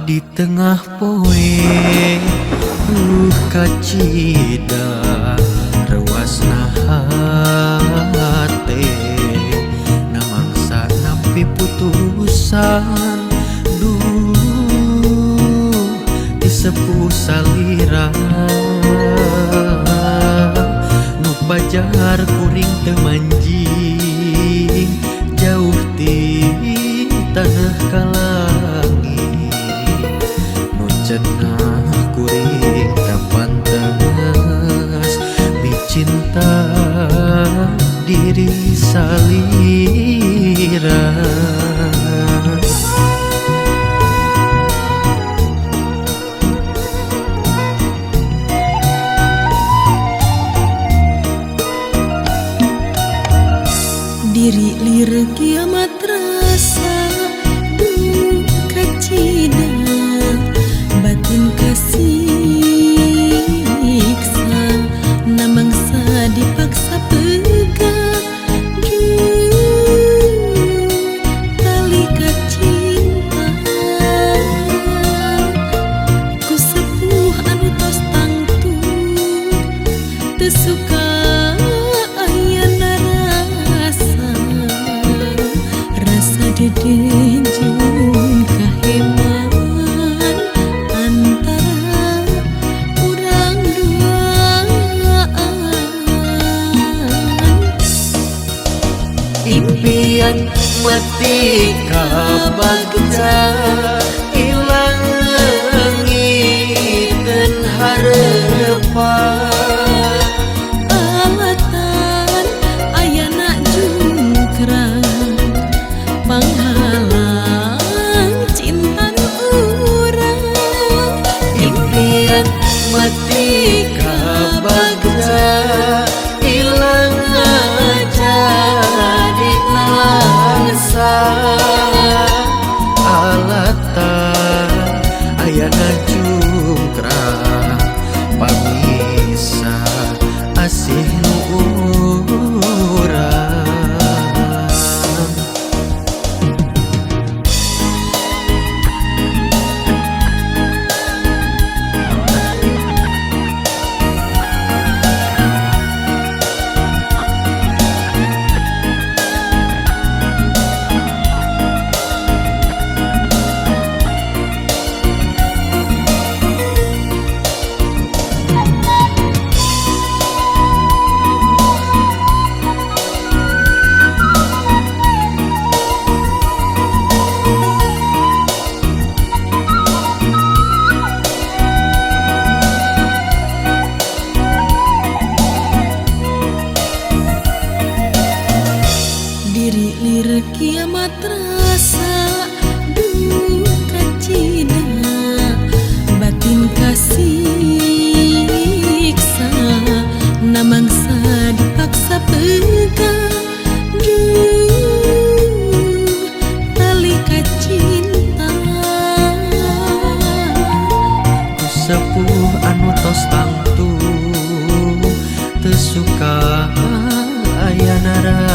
di tengah poe kacida rewasna hate namangsa napi putusan duh disepuh salira nu pajar kuring teu manjing jauh ti tanah kalangit nu cenah kuring kapantes bicinta diri salira. Diri lir kiamat rasa duka cina batin kasiksa namangsa dipaksa pegang tali cinta ku sepuh anu tos tangtu teu suka dedenjung kaheman antara urang duaan impian mati kabagja ilang ngiten harepan alatan ayana jungkrang panghalang cinta urang impian mati kabagja ilang jadi nalangsa alatan ayana jungkrang pamisa asih nu urang. Diri lir kiamat rasa duka cina batin kasiksa namangsa dipaksa pegang tali cinta ku sepuh anu tos tangtu teu suka aya nara